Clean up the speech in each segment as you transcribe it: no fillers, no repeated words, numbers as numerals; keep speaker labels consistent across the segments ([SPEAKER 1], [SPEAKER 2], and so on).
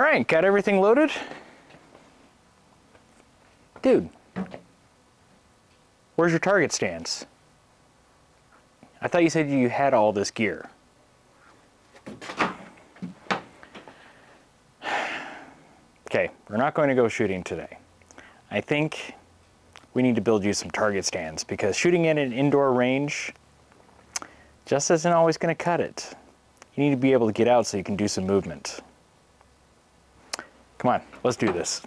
[SPEAKER 1] All right, got everything loaded? Dude, where's your target stands? I thought you said you had all this gear. Okay, we're not going to go shooting today. I think we need to build you some target stands because shooting at an indoor range just isn't always going to cut it. You need to be able to get out so you can do some movement. Come on, let's do this.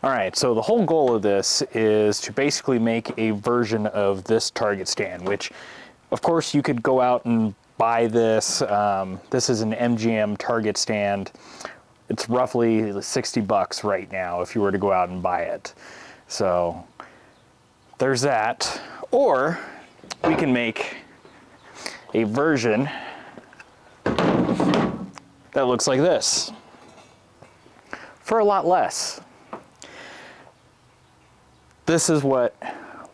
[SPEAKER 1] All right, so the whole goal of this is to basically make a version of this target stand, which of course you could go out and buy this. This is an MGM target stand. It's roughly 60 bucks right now if you were to go out and buy it. So there's that. Or we can make a version that looks like this for a lot less. This is what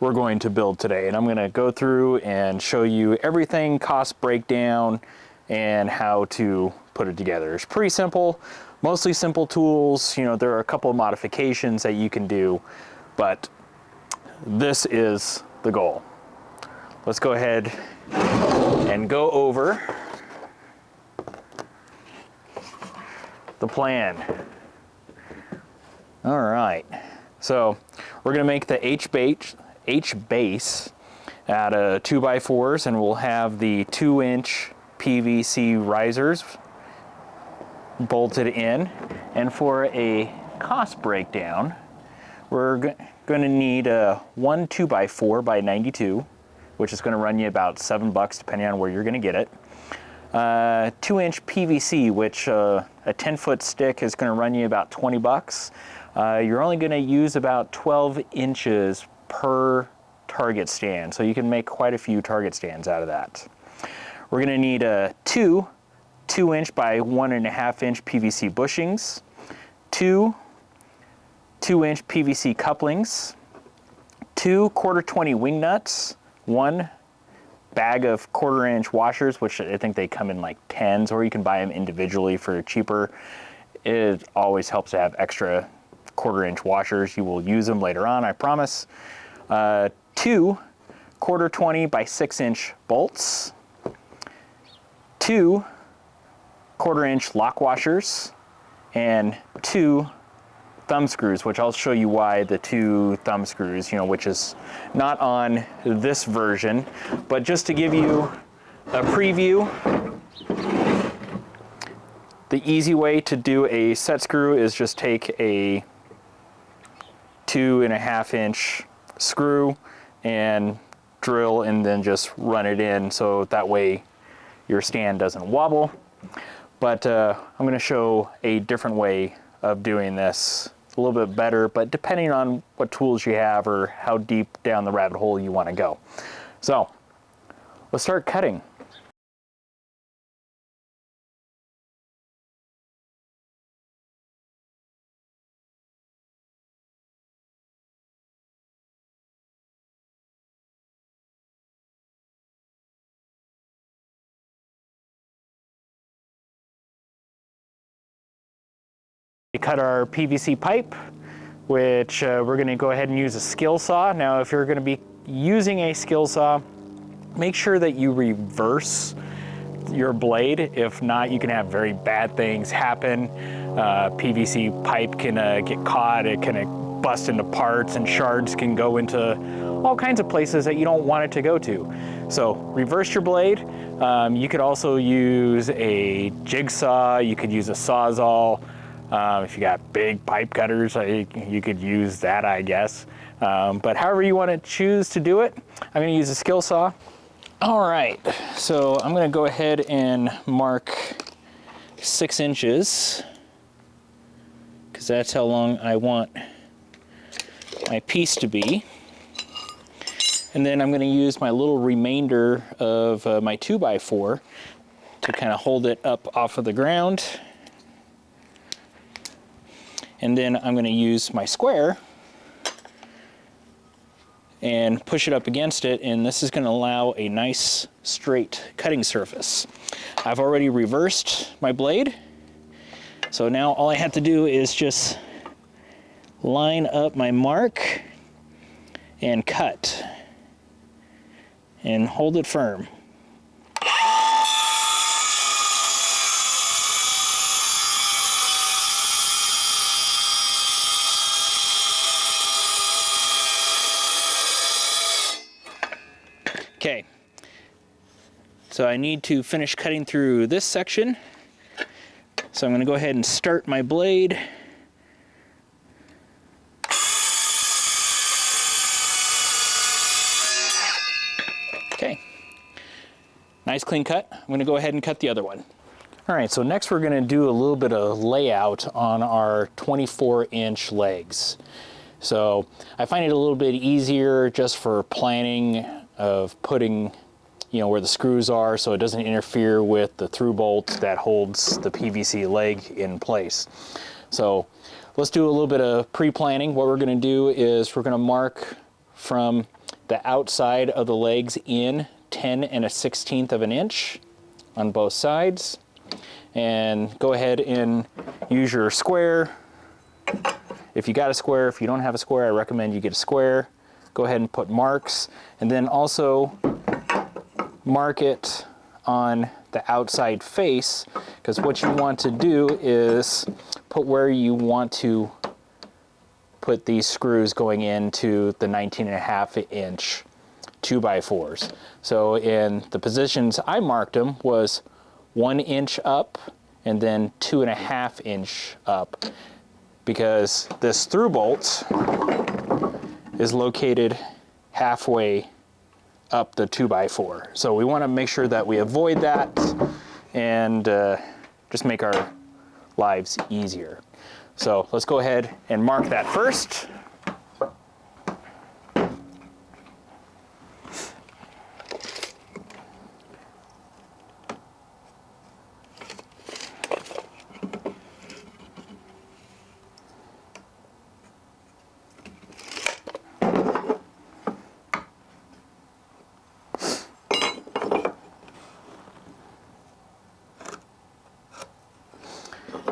[SPEAKER 1] we're going to build today, and I'm going to go through and show you everything, cost breakdown, and how to put it together. It's pretty simple, mostly simple tools. You know, there are a couple of modifications that you can do, but this is the goal. Let's go ahead and go over the plan. All right. So we're going to make the H base out of 2x4s, and we'll have the 2-inch PVC risers bolted in. And for a cost breakdown, we're going to need one 2x4 by 92, which is going to run you about $7 depending on where you're going to get it. 2-inch PVC, which a 10-foot stick is going to run you about 20 bucks. You're only going to use about 12 inches per target stand, so you can make quite a few target stands out of that. We're going to need two 2-inch by 1.5-inch PVC bushings, two 2-inch PVC couplings, two 1/4-20 wing nuts, one bag of 1/4-inch washers, which I think they come in like 10s, or you can buy them individually for cheaper. It always helps to have extra 1/4-inch washers. You will use them later on, I promise. Two 1/4-20 by 6-inch bolts, two 1/4-inch lock washers, and two thumb screws, which I'll show you why the two thumb screws, you know, which is not on this version, but just to give you a preview, the easy way to do a set screw is just take a 2.5-inch screw and drill and then just run it in, so that way your stand doesn't wobble. But I'm going to show a different way of doing this, a little bit better, but depending on what tools you have or how deep down the rabbit hole you want to go. So let's start cutting. We cut our PVC pipe, which we're going to go ahead and use a skill saw. Now, if you're going to be using a skill saw, make sure that you reverse your blade. If not, you can have very bad things happen. PVC pipe can get caught, it can bust into parts, and shards can go into all kinds of places that you don't want it to go to. So reverse your blade. You could also use a jigsaw, you could use a Sawzall. If you got big pipe cutters, you could use that, I guess. But however you want to choose to do it, I'm going to use a skill saw. All right, so I'm going to go ahead and mark 6 inches, because that's how long I want my piece to be. And then I'm going to use my little remainder of my 2x4 to kind of hold it up off of the ground. And then I'm going to use my square and push it up against it, and this is going to allow a nice straight cutting surface. I've already reversed my blade, so now all I have to do is just line up my mark and cut and hold it firm. Okay, so I need to finish cutting through this section. So I'm going to go ahead and start my blade. Okay, nice clean cut. I'm going to go ahead and cut the other one. All right, so next we're going to do a little bit of layout on our 24-inch legs. So I find it a little bit easier just for planning of putting, you know, where the screws are so it doesn't interfere with the through bolt that holds the PVC leg in place. So let's do a little bit of pre-planning. What we're going to do is we're going to mark from the outside of the legs in 10 1/16 of an inch on both sides, and go ahead and use your square. If you got a square, if you don't have a square, I recommend you get a square. Go ahead and put marks, and then also mark it on the outside face, because what you want to do is put where you want to put these screws going into the 19.5-inch 2x4s. So in the positions I marked them was 1 inch up and then 2.5 inch up, because this through bolt is located halfway up the 2x4. So we want to make sure that we avoid that and just make our lives easier. So let's go ahead and mark that first.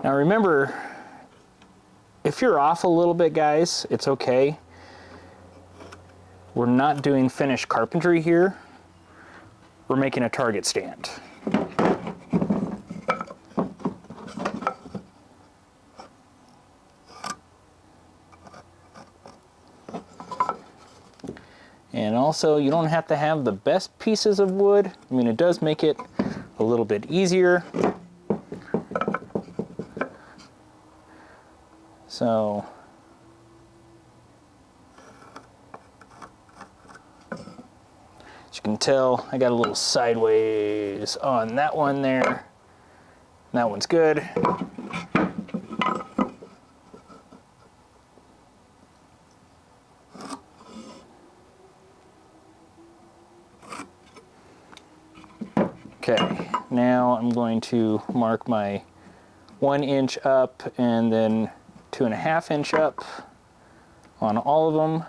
[SPEAKER 1] Now remember, if you're off a little bit, guys, it's okay. We're not doing finished carpentry here. We're making a target stand. And also, you don't have to have the best pieces of wood. I mean, it does make it a little bit easier. So, as you can tell, I got a little sideways on that one there. That one's good. Okay, now I'm going to mark my 1 inch up and then 2.5 inch up on all of them.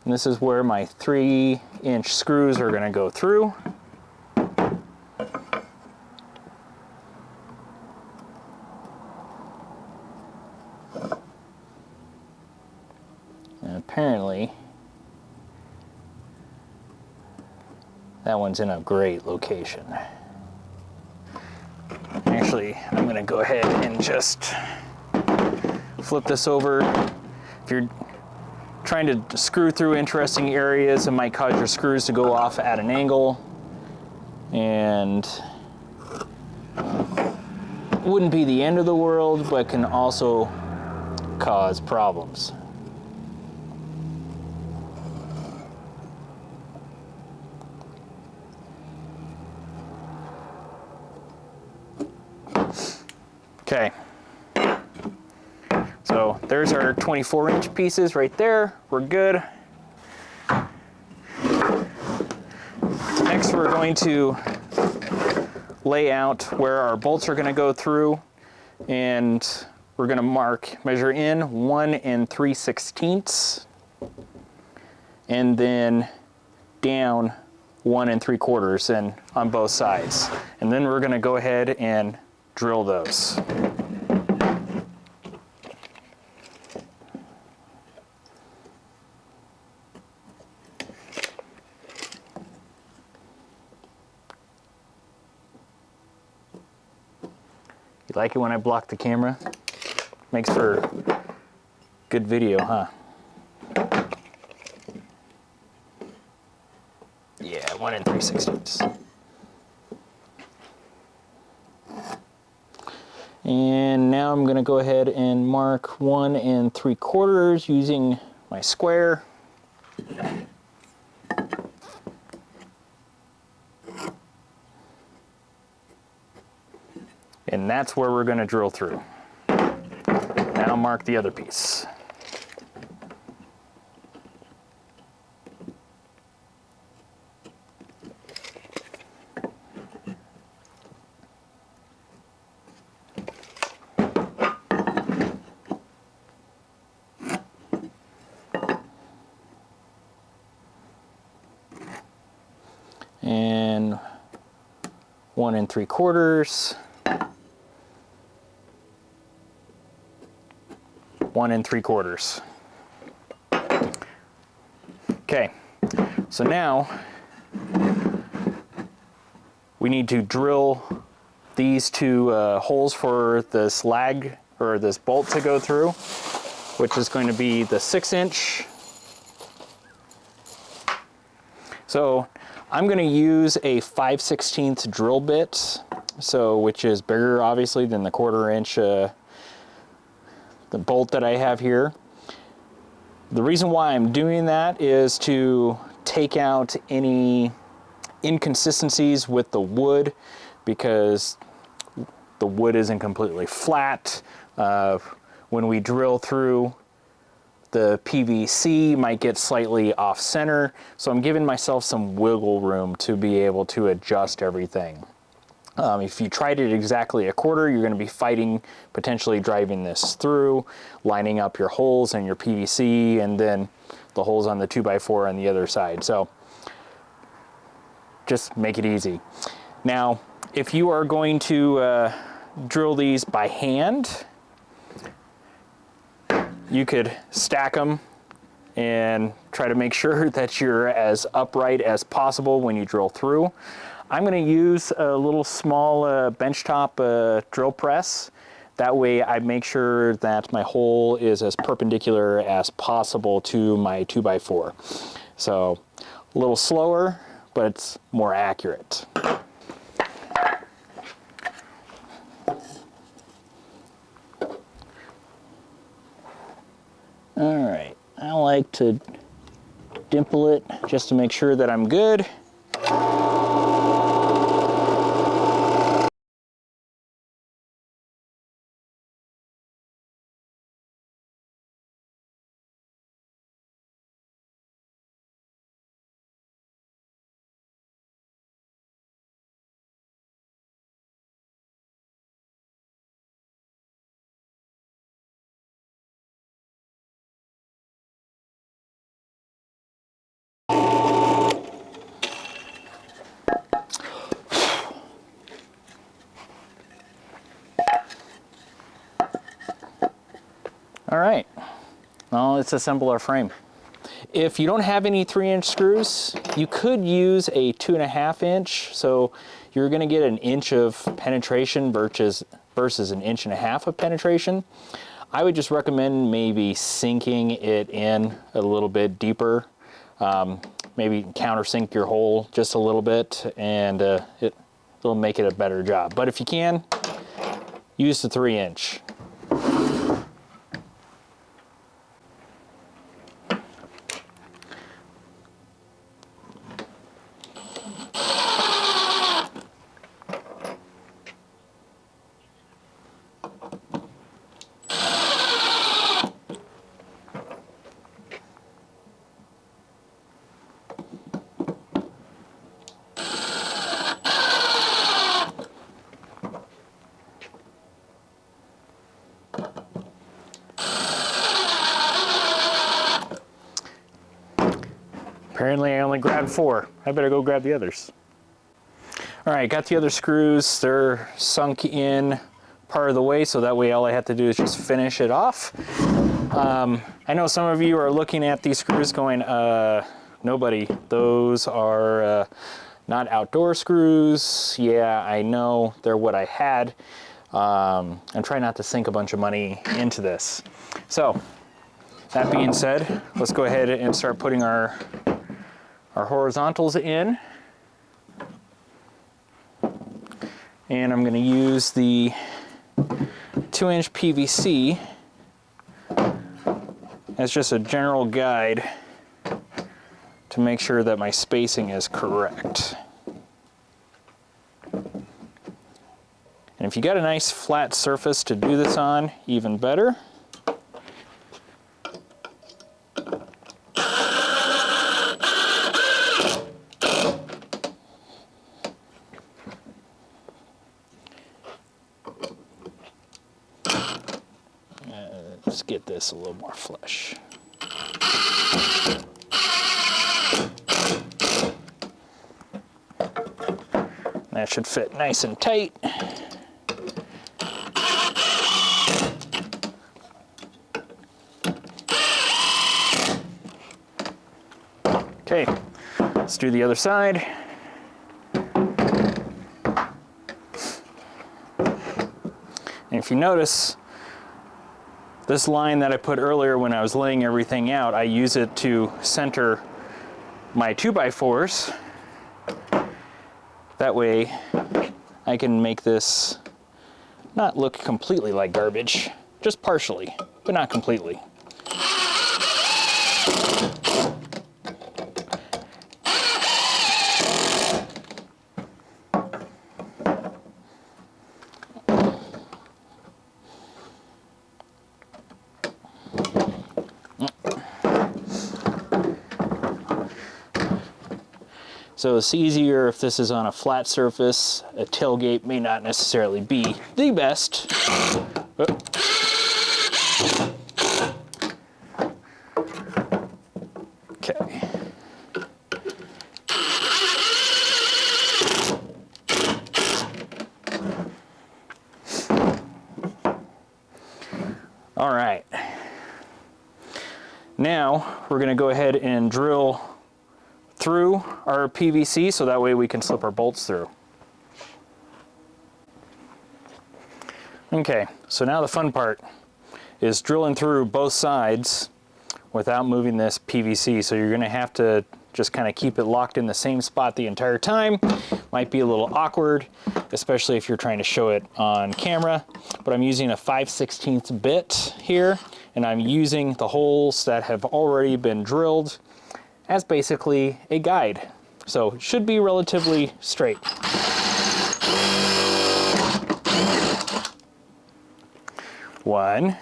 [SPEAKER 1] And this is where my 3-inch screws are going to go through. And apparently that one's in a great location. Actually, I'm going to go ahead and just flip this over. If you're trying to screw through interesting areas, it might cause your screws to go off at an angle, and wouldn't be the end of the world, but can also cause problems. Okay. So there's our 24-inch pieces right there. We're good. Next, we're going to lay out where our bolts are going to go through. And we're going to measure in 1 3/16, and then down 1 3/4 and on both sides. And then we're going to go ahead and drill those. You like it when I block the camera? Makes for good video, huh? Yeah, 1 3/16. And now I'm going to go ahead and mark 1 3/4 using my square. And that's where we're going to drill through. Now mark the other piece. And 1 3/4. 1 3/4. Okay, so now we need to drill these two holes for this lag or this bolt to go through, which is going to be the 6-inch. So I'm going to use a 5/16 drill bit, so which is bigger obviously than the 1/4 inch the bolt that I have here. The reason why I'm doing that is to take out any inconsistencies with the wood, because the wood isn't completely flat. When we drill through, the PVC might get slightly off center, so I'm giving myself some wiggle room to be able to adjust everything. If you tried it exactly 1/4, you're going to be fighting, potentially driving this through, lining up your holes and your PVC, and then the holes on the 2x4 on the other side. So just make it easy. Now, if you are going to drill these by hand, you could stack them and try to make sure that you're as upright as possible when you drill through. I'm going to use a little small benchtop drill press. That way I make sure that my hole is as perpendicular as possible to my 2x4. So a little slower, but it's more accurate. All right, I like to dimple it just to make sure that I'm good. All right, well, let's assemble our frame. If you don't have any 3-inch screws, you could use a 2.5 inch, so you're going to get 1 inch of penetration versus 1.5 inches of penetration. I would just recommend maybe sinking it in a little bit deeper. Maybe countersink your hole just a little bit, and it'll make it a better job. But if you can, use the 3-inch. Apparently I only grabbed 4. I better go grab the others. All right, got the other screws. They're sunk in part of the way, so that way all I have to do is just finish it off. I know some of you are looking at these screws going, nobody, those are not outdoor screws. Yeah, I know, they're what I had. I'm trying not to sink a bunch of money into this. So, that being said, let's go ahead and start putting our horizontals in. And I'm going to use the 2-inch PVC as just a general guide to make sure that my spacing is correct. And if you got a nice flat surface to do this on, even better. Let's get this a little more flush. That should fit nice and tight. Okay, let's do the other side. And if you notice, this line that I put earlier when I was laying everything out, I use it to center my 2x4s. That way I can make this not look completely like garbage, just partially, but not completely. So it's easier if this is on a flat surface. A tailgate may not necessarily be the best. Okay. All right. Now we're going to go ahead and drill through our PVC so that way we can slip our bolts through. Okay, so now the fun part is drilling through both sides without moving this PVC. So you're going to have to just kind of keep it locked in the same spot the entire time. Might be a little awkward, especially if you're trying to show it on camera, but I'm using a 5/16 bit here, and I'm using the holes that have already been drilled as basically a guide. So it should be relatively straight. One.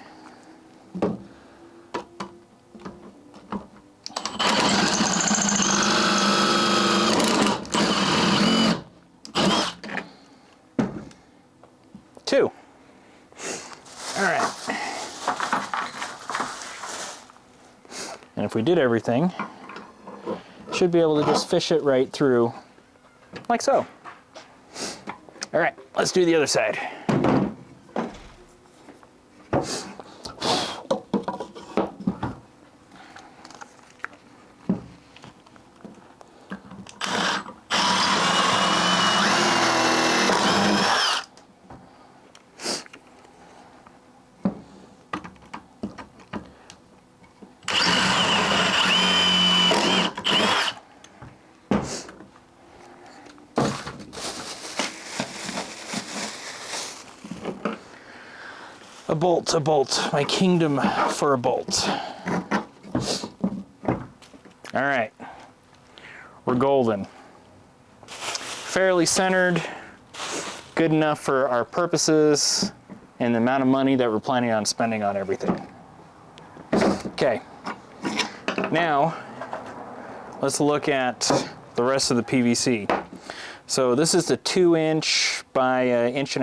[SPEAKER 1] Two. All right. And if we did everything, should be able to just fish it right through like so. All right, let's do the other side. A bolt, my kingdom for a bolt. All right, we're golden. Fairly centered, good enough for our purposes and the amount of money that we're planning on spending on everything. Okay, now let's look at the rest of the PVC. So this is the 2-inch by 1.5 inch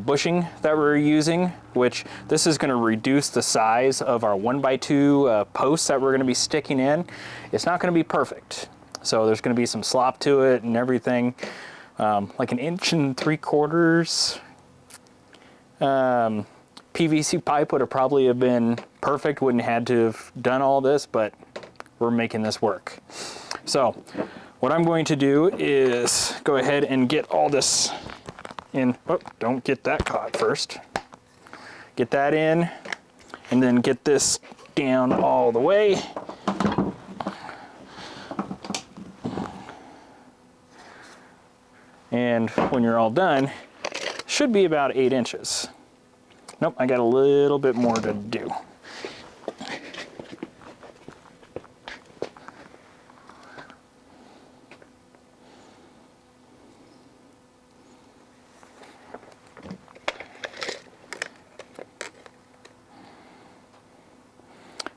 [SPEAKER 1] bushing that we're using, which this is going to reduce the size of our 1x2 posts that we're going to be sticking in. It's not going to be perfect, so there's going to be some slop to it and everything. Like 1 3/4 inch. PVC pipe would have probably have been perfect, wouldn't have had to have done all this, but we're making this work. So what I'm going to do is go ahead and get all this in. Oh, don't get that caught first. Get that in, and then get this down all the way. And when you're all done, should be about 8 inches. Nope, I got a little bit more to do.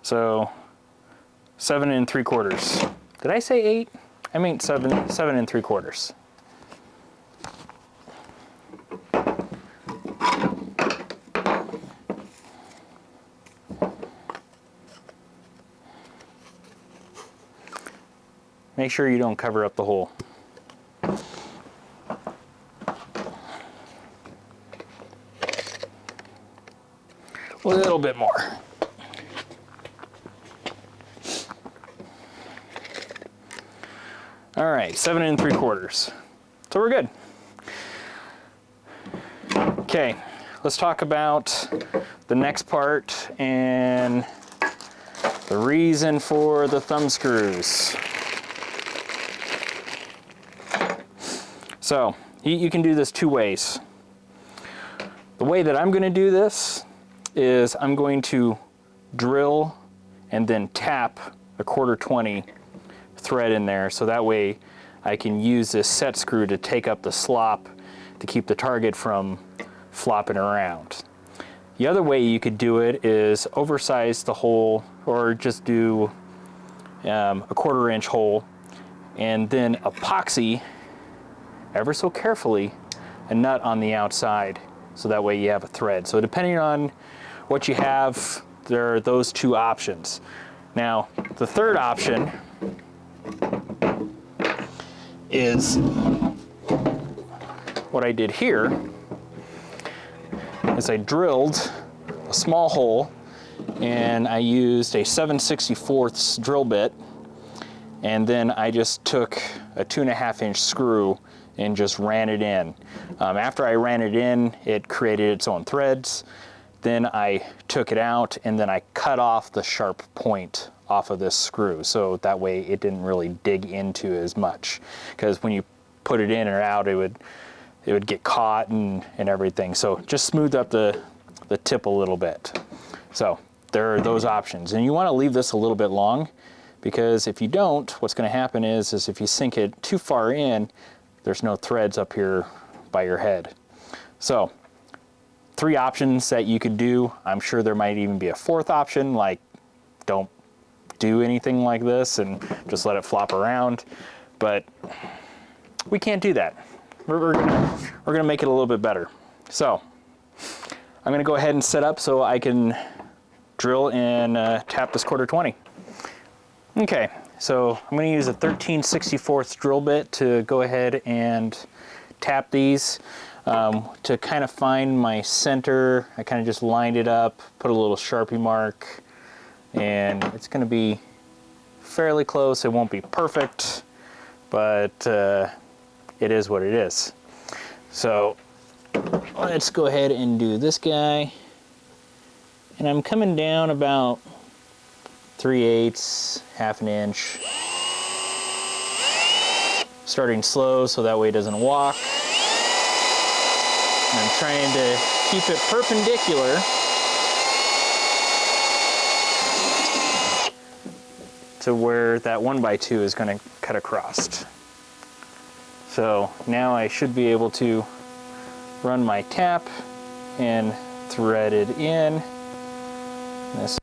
[SPEAKER 1] So 7 3/4. Did I say 8? I mean 7 3/4. Make sure you don't cover up the hole. A little bit more. All right, 7 3/4. So we're good. Okay, let's talk about the next part and the reason for the thumb screws. So you can do this 2 ways. The way that I'm going to do this is I'm going to drill and then tap a 1/4 thread in there, so that way I can use this set screw to take up the slop to keep the target from flopping around. The other way you could do it is oversize the hole, or just do a 1/4 inch hole and then epoxy ever so carefully a nut on the outside, so that way you have a thread. So depending on what you have, there are those 2 options. Now the third option is what I did here is I drilled a small hole and I used a 7/64 drill bit, and then I just took a 2.5 inch screw and just ran it in. After I ran it in, it created its own threads. Then I took it out and then I cut off the sharp point off of this screw, so that way it didn't really dig into as much, because when you put it in or out, it would get caught and everything. So just smooth up the tip a little bit. So there are those options, and you want to leave this a little bit long, because if you don't, what's going to happen is if you sink it too far in, there's no threads up here by your head. So 3 options that you could do. I'm sure there might even be a 4th option, like don't do anything like this and just let it flop around, but we can't do that. We're gonna make it a little bit better. So I'm gonna go ahead and set up so I can drill and tap this 1/4. Okay, so I'm gonna use a 13/64 drill bit to go ahead and tap these. To kind of find my center, I kind of just lined it up, put a little Sharpie mark, and it's going to be fairly close. It won't be perfect, but it is what it is. So let's go ahead and do this guy. And I'm coming down about 3/8, 1/2 inch. Starting slow so that way it doesn't walk. And I'm trying to keep it perpendicular to where that 1x2 is going to cut across. So now I should be able to run my tap and thread it in. This